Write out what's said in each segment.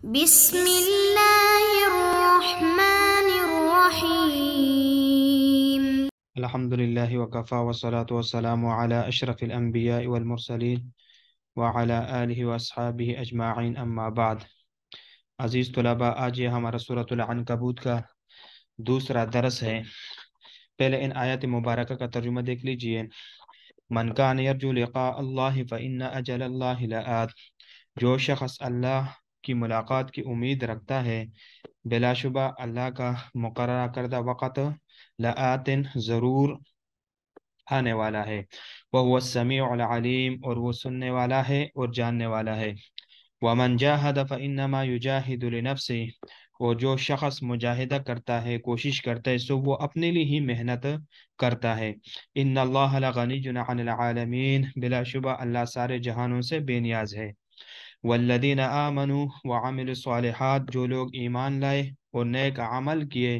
بسم الله الرحمن الرحيم. الحمد لله وكفى والصلاة والسلام على أشرف الأنبياء والمرسلين وعلى آله وأصحابه أجمعين أما بعد. عزیز طلباء، آج یہ ہمارا سورۃ العنکبوت کا دوسرا درس ہے۔ پہلے ان آیات مبارکہ کا ترجمہ دیکھ لیجئے۔ من کان یرجو لقاء اللہ فإن أجل اللہ لآت۔ جو شخص اللہ کی ملاقات کی امید رکھتا ہے، بلا شبہ اللہ کا مقررہ کردہ وقت لآت ضرور آنے والا ہے۔ وَهُوَ السَّمِيعُ الْعَلِيمُ، اور وہ سننے والا ہے اور جاننے والا ہے۔ وَمَنْ جَاهَدَ فَإِنَّمَا يُجَاهِدُ لِنَفْسِهِ، اور جو شخص مجاہدہ کرتا ہے، کوشش کرتا ہے، سو وہ اپنے لیے ہی محنت کرتا ہے۔ إِنَّ اللَّهَ لَغَنِيٌّ عَنِ الْعَالَمِينَ، بلا شبہ اللہ سارے جہانوں سے بے نیاز ہے۔ وَالَّذِينَ آمَنُوا وَعَمِلُوا الصَّالِحَاتِ، جو لوگ ایمان لائے اور نیک عمل کیے،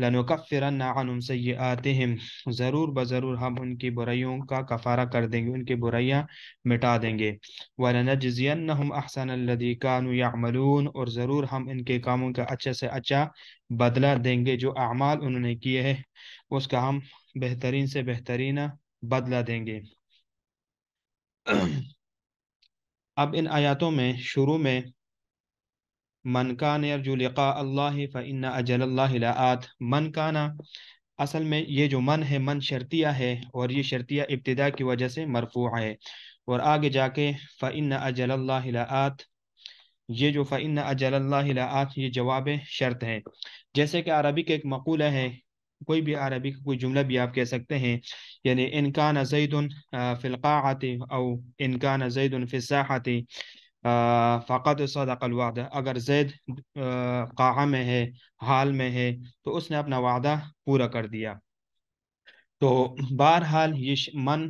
لَنُكَفِّرَنَّ عَنْهُمْ سَيِّئَاتِهِمْ، ضرور بضرور ہم ان کی برائیوں کا کفارہ کر دیں گے، ان کی برائیاں مٹا دیں گے۔ وَلَنَجْزِيَنَّهُمْ أَحْسَنَ الَّذِي كَانُوا يَعْمَلُونَ، اور ضرور ہم ان کے کاموں کا اچھا سے اچھا بدلہ دیں گے، جو اعمال انہوں نے کیے ہیں اس کا ہم بہترین سے بہترین بدلہ دیں گے۔ اب ان آیاتوں میں شروع میں من کان یرجو لقاء اللہ فإن اجل اللہ لآت، من کانا، اصل میں یہ جو من ہے، من شرطیہ ہے، اور یہ شرطیہ ابتدا کی وجہ سے مرفوع ہے، اور آگے جا کے فإن اجل اللہ لآت، یہ جو فإن اجل اللہ لآت یہ جواب شرط ہے۔ جیسے کہ عربی کا ایک مقولہ ہے، کوئی بھی عربی کا کوئی جملہ بھی آپ کہہ سکتے ہیں، یعنی ان کان زید فی القاعۃ او ان کان زید فی الساحۃ فقد صدق الوعد، اگر زید قاعہ میں ہے، حال میں ہے، تو اس نے اپنا وعدہ پورا کر دیا۔ تو بہرحال یہ من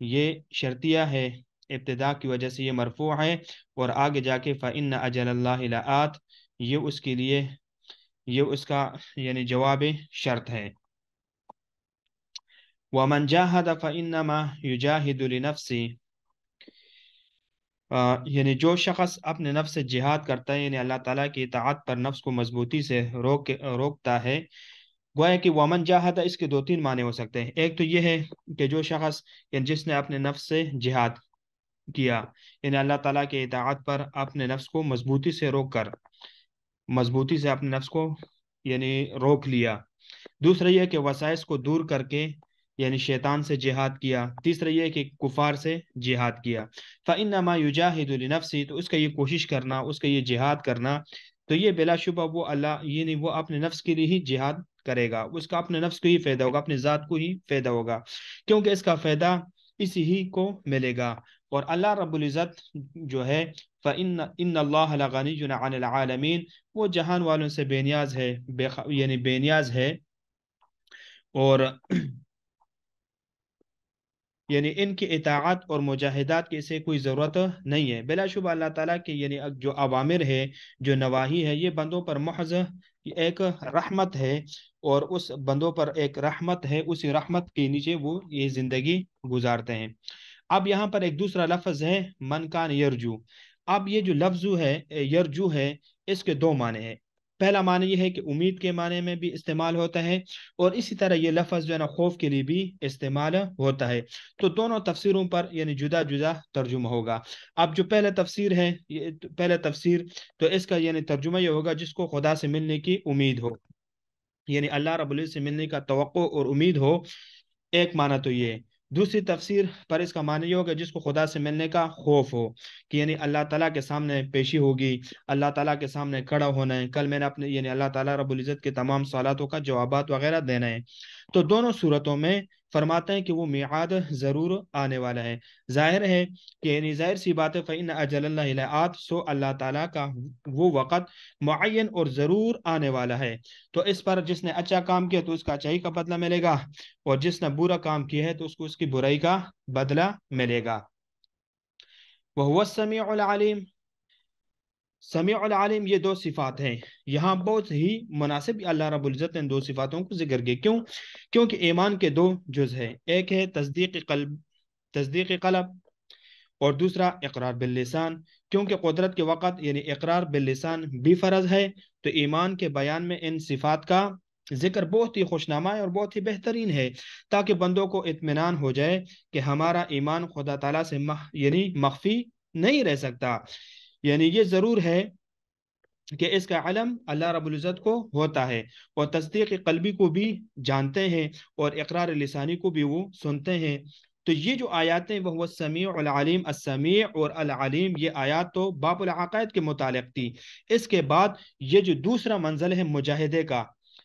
یہ شرطیہ ہے، ابتدا کی وجہ سے یہ مرفوع ہے، اور آگے جا کے فإن أجل اللہ لآت یہ اس کے لیے یہ اس کا یعنی جواب شرط ہے۔ وَمَنْ جَاهَدَ فَإِنَّمَا يُجَاهِدُ لِنَفْسِهِ، یعنی جو شخص اپنے نفس سے جہاد کرتا ہے، یعنی اللہ تعالیٰ کی اطاعت پر نفس کو مضبوطی سے روکتا ہے، گویا کہ ومن جاہد اس کے دو تین معنی ہو سکتے ہیں۔ ایک تو یہ ہے کہ جو شخص یعنی جس نے اپنے نفس سے جہاد کیا، یعنی اللہ تعالیٰ کے اطاعت پر اپنے نفس کو مضبوطی سے اپنے نفس کو یعنی روک لیا۔ دوسرا یہ کہ وسائس کو دور کر کے یعنی شیطان سے جہاد کیا۔ تیسرا یہ کہ کفار سے جہاد کیا۔ فإنما يجاهد لنفسه، تو اس کا یہ کوشش کرنا، اس کا یہ جہاد کرنا، تو یہ بلا شبہ وہ اللہ یعنی وہ اپنے نفس کے لیے ہی جہاد کرے گا، اس کا اپنے نفس کو ہی فائدہ ہوگا، اپنی ذات کو ہی فائدہ ہوگا، کیونکہ اس کا فائدہ اسی ہی کو ملے گا۔ اور اللہ رب العزت جو ہے فإن اللہ لغنی عن العالمین، وہ جہان والوں سے بے نیاز ہے، یعنی بے نیاز ہے، اور یعنی ان کی اطاعت اور مجاہدات کی اسے کوئی ضرورت نہیں ہے۔ بلا شبہ اللہ تعالیٰ کے یعنی جو اوامر ہے، جو نواہی ہے، یہ بندوں پر محض ایک رحمت ہے، اور اس بندوں پر ایک رحمت ہے، اسی رحمت کے نیچے وہ یہ زندگی گزارتے ہیں۔ اب یہاں پر ایک دوسرا لفظ ہے من کان یرجو۔ اب یہ جو لفظ ہے یرجو ہے، اس کے دو معنی ہیں۔ پہلا معنی یہ ہے کہ امید کے معنی میں بھی استعمال ہوتا ہے، اور اسی طرح یہ لفظ جو ہے نا خوف کے لیے بھی استعمال ہوتا ہے۔ تو دونوں تفسیروں پر یعنی جدا جدا ترجمہ ہوگا۔ اب جو پہلا تفسیر تو اس کا یعنی ترجمہ یہ ہوگا جس کو خدا سے ملنے کی امید ہو، یعنی اللہ رب العزت سے ملنے کا توقع اور امید ہو، ایک معنی تو یہ۔ دوسری تفسیر پر اس کا معنی یہ ہوگا جس کو خدا سے ملنے کا خوف ہو، کہ یعنی اللہ تعالیٰ کے سامنے پیشی ہوگی، اللہ تعالیٰ کے سامنے کھڑا ہونا ہے، کل میں نے اپنے یعنی اللہ تعالیٰ رب العزت کے تمام سوالاتوں کا جوابات وغیرہ دینا ہے۔ تو دونوں صورتوں میں فرماتے ہیں کہ وہ میعاد ضرور آنے والا ہے۔ ظاہر ہے کہ یعنی ظاہر سی بات ہے فإن أجل اللہ لآت، سو اللہ تعالیٰ کا وہ وقت معین اور ضرور آنے والا ہے۔ تو اس پر جس نے اچھا کام کیا تو اس کا اچھائی کا بدلہ ملے گا، اور جس نے برا کام کیا ہے تو اس کو اس کی برائی کا بدلہ ملے گا۔ وَهُوَ السَّمِيعُ الْعَلِيمُ، سمیع العالم، یہ دو صفات ہیں، یہاں بہت ہی مناسب اللہ رب العزت نے دو صفاتوں کو ذکر کیا۔ کیوں؟ کیونکہ ایمان کے دو جز ہیں، ایک ہے تصدیق قلب اور دوسرا اقرار باللسان، کیونکہ قدرت کے وقت یعنی اقرار باللسان بھی فرض ہے، تو ایمان کے بیان میں ان صفات کا ذکر بہت ہی خوشنامہ ہے اور بہت ہی بہترین ہے، تاکہ بندوں کو اطمینان ہو جائے کہ ہمارا ایمان خدا تعالیٰ سے یعنی مخفی نہیں رہ سکتا، یعنی یہ ضرور ہے کہ اس کا علم اللہ رب العزت کو ہوتا ہے، اور تصدیق قلبی کو بھی جانتے ہیں، اور اقرار لسانی کو بھی وہ سنتے ہیں۔ تو یہ جو آیات ہیں وہ السمیع العلیم، السمیع اور العلیم، یہ آیات تو باب العقائد کے متعلق تھی۔ اس کے بعد یہ جو دوسرا منزل ہے مجاہدے کا،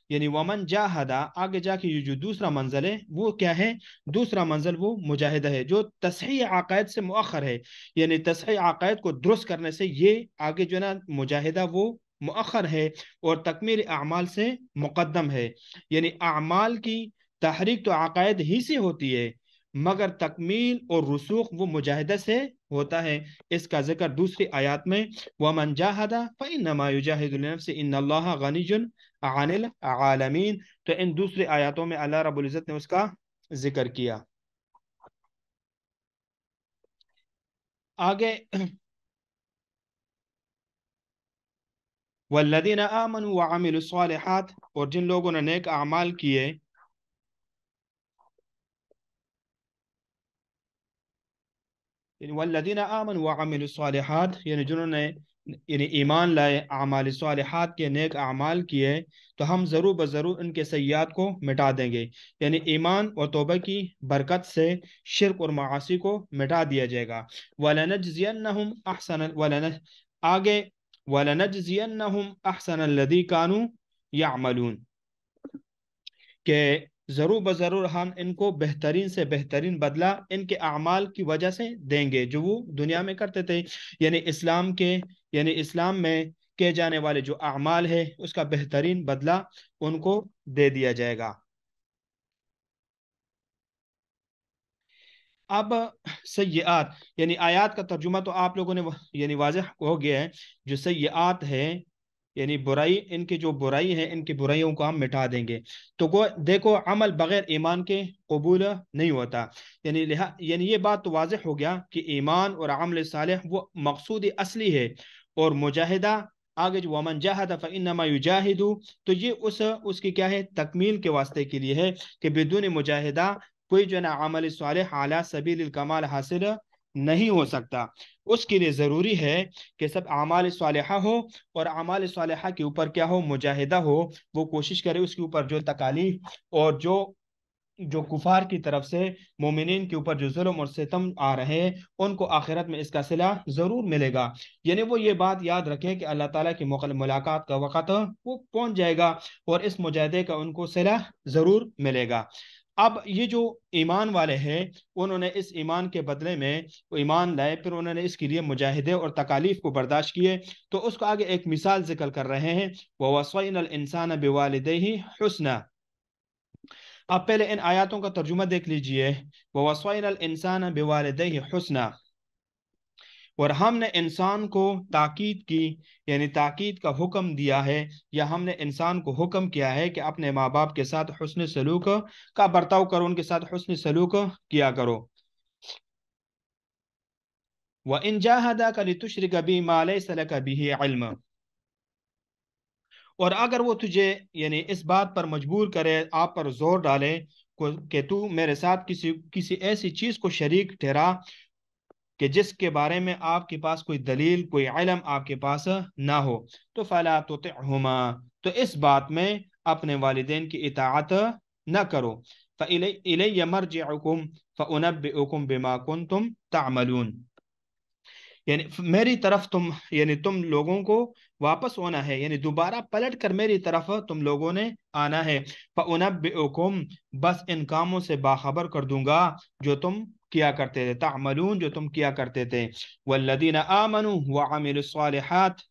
یعنی ومن جاہدہ، آگے جا کے یہ جو دوسرا منزل ہے وہ کیا ہے؟ دوسرا منزل وہ مجاہدہ ہے، جو تصحیح عقائد سے مؤخر ہے، یعنی تصحیح عقائد کو درست کرنے سے یہ آگے جو نا مجاہدہ وہ مؤخر ہے، اور تکمیل اعمال سے مقدم ہے، یعنی اعمال کی تحریک تو عقائد ہی سے ہوتی ہے، مگر تکمیل اور رسوخ وہ مجاہدہ سے ہوتا ہے۔ اس کا ذکر دوسری آیات میں وَمَنْ جَاهَدَ فَإِنَّمَا يُجَاهِدُ لِنَفْسِهِ إِنَّ اللَّهَ غَنِيٌّ عَنِ الْعَالَمِينَ۔ تو ان دوسری آیاتوں میں اللہ رب العزت نے اس کا ذکر کیا۔ آگے وَالَّذِينَ آمَنُوا وَعَمِلُوا الصَّالِحَاتِ، اور جن لوگوں نے نیک اعمال کیے، یعنی والذین آمنوا وعملوا الصالحات، یعنی جنہوں نے یعنی ایمان لائے، اعمال صالحات کے نیک اعمال کیے، تو ہم ضرور بضرور ان کے سیئات کو مٹا دیں گے، یعنی ایمان اور توبہ کی برکت سے شرک اور معاصی کو مٹا دیا جائے گا۔ وَلَنَجْزِيَنَّهُمْ أَحْسَنَ آگے وَلَنَجْزِيَنَّهُمْ أَحْسَنَ الَّذِي كَانُوا يَعْمَلُونَ، کہ ضرور بضرور ہم ان کو بہترین سے بہترین بدلہ ان کے اعمال کی وجہ سے دیں گے جو وہ دنیا میں کرتے تھے، یعنی اسلام میں کیے جانے والے جو اعمال ہے اس کا بہترین بدلہ ان کو دے دیا جائے گا۔ اب سیئات، یعنی آیات کا ترجمہ تو آپ لوگوں نے یعنی واضح ہو گیا ہے، جو سیئات ہے یعنی برائی، ان کی جو برائی ہے ان کی برائیوں کو ہم مٹا دیں گے۔ تو دیکھو عمل بغیر ایمان کے قبول نہیں ہوتا، یعنی یہ بات تو واضح ہو گیا کہ ایمان اور عمل صالح وہ مقصود اصلی ہے، اور مجاہدہ آگے جو ومن جاہد فانما یجاہد، تو یہ اس کی کیا ہے؟ تکمیل کے واسطے کے لیے ہے، کہ بدون مجاہدہ کوئی جو ہے نا عمل صالح اعلی سبیل الکمال حاصل نہیں ہو سکتا۔ اس کے لیے ضروری ہے کہ سب اعمال صالحہ ہو، اور اعمال صالحہ کے اوپر کیا ہو؟ مجاہدہ ہو، وہ کوشش کرے اس کے اوپر جو تکالیف اور جو کفار کی طرف سے مومنین کے اوپر جو ظلم اور ستم آ رہے ہیں ان کو آخرت میں اس کا صلہ ضرور ملے گا، یعنی وہ یہ بات یاد رکھیں کہ اللہ تعالیٰ کی ملاقات کا وقت وہ پہنچ جائے گا، اور اس مجاہدے کا ان کو صلہ ضرور ملے گا۔ اب یہ جو ایمان والے ہیں انہوں نے اس ایمان کے بدلے میں وہ ایمان لائے، پھر انہوں نے اس کے لیے مجاہدے اور تکالیف کو برداشت کیے، تو اس کو آگے ایک مثال ذکر کر رہے ہیں وَوَصَّيْنَا الْإِنسَانَ بِوَالِدَيْهِ حُسْنًا۔ اب پہلے ان آیاتوں کا ترجمہ دیکھ لیجئے، وَوَصَّيْنَا الْإِنسَانَ بِوَالِدَيْهِ حُسْنًا، اور ہم نے انسان کو تاکید کی، یعنی تاکید کا حکم دیا ہے، یا ہم نے انسان کو حکم کیا ہے کہ اپنے ماں باپ کے ساتھ حسن سلوک کا برتاؤ کرو، ان کے ساتھ حسن سلوک کیا کرو۔ وَإِن جَاهَدَاكَ لِتُشْرِكَ بِي مَا لَيْسَ لَكَ بِهِ عِلْمٌ، اور اگر وہ تجھے یعنی اس بات پر مجبور کرے، آپ پر زور ڈالے کہ تو میرے ساتھ کسی ایسی چیز کو شریک ٹھہرا کہ جس کے بارے میں آپ کے پاس کوئی دلیل، کوئی علم آپ کے پاس نہ ہو، تو فَلَا تُطِعْهُمَا، تو اس بات میں اپنے والدین کی اطاعت نہ کرو۔ فَإِلَيَّ مَرْجِعُكُمْ فَأُنَبِّئُكُمْ بِمَا كُنْتُمْ تَعْمَلُونَ، یعنی میری طرف یعنی تم لوگوں کو واپس ہونا ہے، یعنی دوبارہ پلٹ کر میری طرف تم لوگوں نے آنا ہے۔ فَأُنَبِّئُكُمْ، بس ان کاموں سے باخبر کر دوں گا جو تم کیا کرتے تھے، تعملون، جو تم کیا کرتے تھے۔ وَالَّذِينَ آمَنُوا وَعَمِلُوا الصَّالِحَاتِ،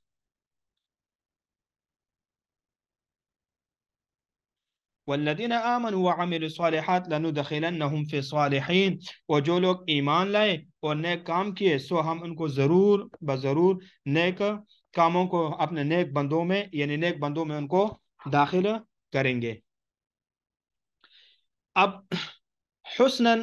والذین آمنوا وعملوا الصالحات لندخلنهم فی الصالحین، اور جو لوگ ایمان لائے اور نیک کام کیے سو ہم ان کو ضرور بضرور نیک کاموں کو اپنے نیک بندوں میں، یعنی نیک بندوں میں ان کو داخل کریں گے۔ اب حسناً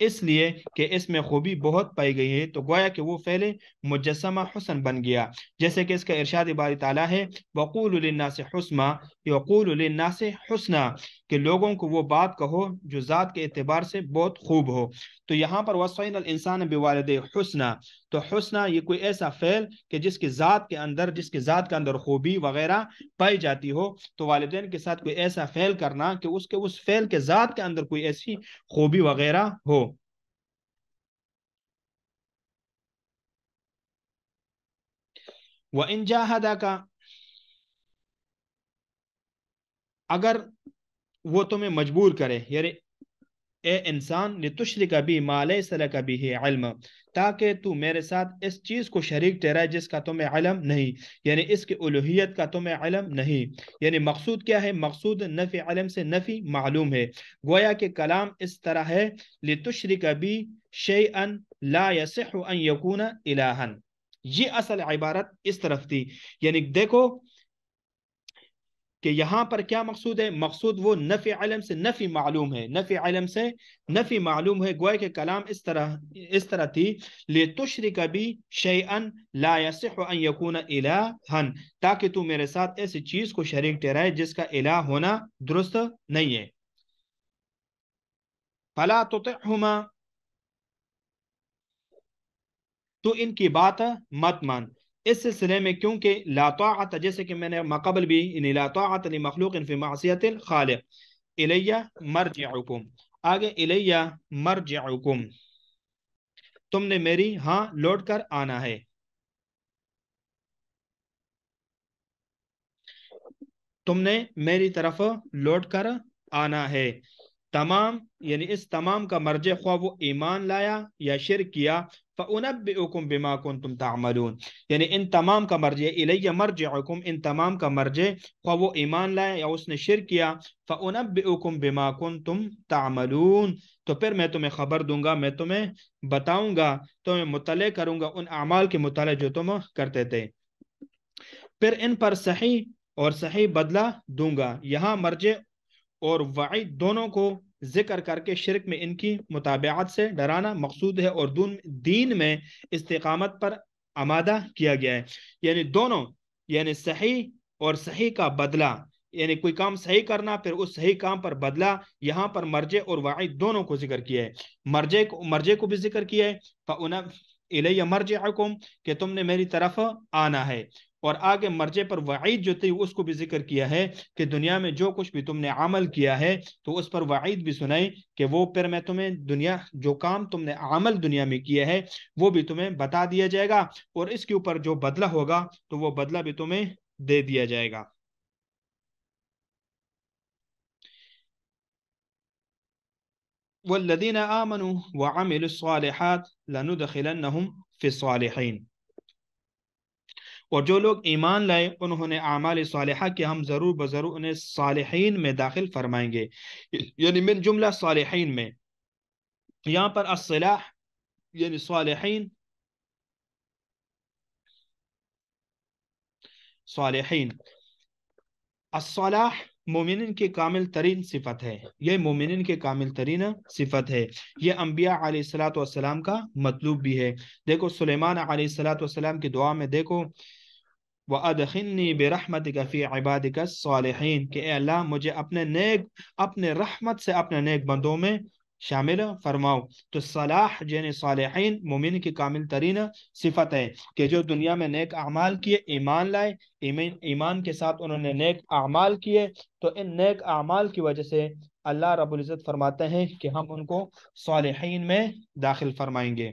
اس لیے کہ اس میں خوبی بہت پائی گئی ہے، تو گویا کہ وہ فعل مجسمہ حسن بن گیا، جیسے کہ اس کا ارشاد باری تعالیٰ ہے وَقُولُوا لِلنَّاسِ حُسْنًا، يَقُولُ لِلنَّاسِ حُسْنًا، کہ لوگوں کو وہ بات کہو جو ذات کے اعتبار سے بہت خوب ہو۔ تو یہاں پر وَصَّيْنَا الْإِنسَانَ بِوَالِدَيْهِ حُسْنًا، تو حسنہ یہ کوئی ایسا فعل کہ جس کی ذات کے اندر خوبی وغیرہ پائی جاتی ہو، تو والدین کے ساتھ کوئی ایسا فعل کرنا کہ اس فعل کے ذات کے اندر کوئی ایسی خوبی وغیرہ ہو۔ وَإِن جَاهَدَاكَ، اگر وہ تمہیں مجبور کرے، یعنی اے انسان لِتُشْرِكَ بِي مَا لَيْسَ لَكَ بِهِ عِلْمٌ، تاکہ تو میرے ساتھ اس چیز کو شریک ٹھہرائے جس کا تمہیں علم نہیں، یعنی اس کی الوہیت کا تمہیں علم نہیں۔ یعنی مقصود کیا ہے؟ مقصود نفی علم سے نفی معلوم ہے، گویا کہ کلام اس طرح ہے لِتُشْرِكَ بِي شَيْئًا لَا يَصِحُ أَن يَكُونَ إِلَٰهًا، یہ اصل عبارت اس طرف تھی۔ یعنی دیکھو کہ یہاں پر کیا مقصود ہے؟ مقصود وہ نفی علم سے نفی معلوم ہے، نفی علم سے نفی معلوم ہے، گویا کہ کلام اس طرح تھی لِتُشْرِكَ بِي شَيْئًا لَا يَصِحُ أَن يَكُونَ إِلَٰهًا، تاکہ تو میرے ساتھ ایسی چیز کو شریک ٹھہرائے جس کا الہ ہونا درست نہیں ہے۔ فَلَا تُطِعْهُمَا، تو ان کی بات مت مان اس سلسلے میں، کیونکہ لا طاعت، جیسے کہ میں نے مقبل بھی یعنی لا طاعت لمخلوق فی معصیت الخالق، الیہ مرجعکم، آگے الیہ مرجعکم، تم نے میری ہاں لوٹ کر آنا ہے، تم نے میری طرف لوٹ کر آنا ہے۔ تمام یعنی اس تمام کا مرجع خواہ وہ ایمان لایا یا شرک کیا، فَأُنَبِّئُكُم بِمَا كُنتُمْ تَعْمَلُونَ، یعنی ان تمام کا مرجع الیہ مرجعکم، ان تمام کا مرجع خواہ وہ ایمان لایا یا اس نے شرک کیا، فَأُنَبِّئُكُم بِمَا كُنتُمْ تَعْمَلُونَ، تو پھر میں تمہیں خبر دوں گا، میں تمہیں بتاؤں گا، تمہیں مطلع کروں گا ان اعمال کے مطالعے جو تم کرتے تھے، پھر ان پر صحیح اور صحیح بدلہ دوں گا۔ یہاں مرجع اور وعید دونوں کو ذکر کر کے شرک میں ان کی متابعت سے ڈرانا مقصود ہے، اور دین میں استقامت پر آمادہ کیا گیا ہے، یعنی دونوں، یعنی صحیح اور صحیح کا بدلہ، یعنی کوئی کام صحیح کرنا پھر اس صحیح کام پر بدلہ، یہاں پر مرجع اور وعید دونوں کو ذکر کیا ہے، مرجع کو بھی ذکر کیا ہے الیہ مرجعکم، کہ تم نے میری طرف آنا ہے، اور آگے مرجع پر وعید جو تھی اس کو بھی ذکر کیا ہے کہ دنیا میں جو کچھ بھی تم نے عمل کیا ہے تو اس پر وعید بھی سنائی کہ وہ پھر میں تمہیں جو کام تم نے عمل دنیا میں کیا ہے وہ بھی تمہیں بتا دیا جائے گا، اور اس کے اوپر جو بدلہ ہوگا تو وہ بدلہ بھی تمہیں دے دیا جائے گا۔ والذین آمنوا وعملوا الصالحات لندخلنهم فی الصالحین، اور جو لوگ ایمان لائے انہوں نے اعمال صالحہ کہ ہم ضرور بضرور انہیں صالحین میں داخل فرمائیں گے، یعنی من جملہ صالحین میں، یہاں پر الصلاح یعنی صالحین، صالحین الصلاح مومنین کی کامل ترین صفت ہے، یہ مومنین کی کامل ترین صفت ہے، یہ انبیاء علیہ الصلوۃ والسلام کا مطلوب بھی ہے۔ دیکھو سلیمان علیہ الصلوۃ والسلام کی دعا میں دیکھو وَأَدْخِلْنِي بِرَحْمَتِكَ فِي عِبَادِكَ الصَّالِحِينَ، کہ اے اللہ مجھے اپنے رحمت سے اپنے نیک بندوں میں شامل فرماؤ۔ تو صلاح یعنی صالحین مومن کی کامل ترین صفت ہے کہ جو دنیا میں نیک اعمال کیے، ایمان لائے، ایمان کے ساتھ انہوں نے نیک اعمال کیے، تو ان نیک اعمال کی وجہ سے اللہ رب العزت فرماتے ہیں کہ ہم ان کو صالحین میں داخل فرمائیں گے۔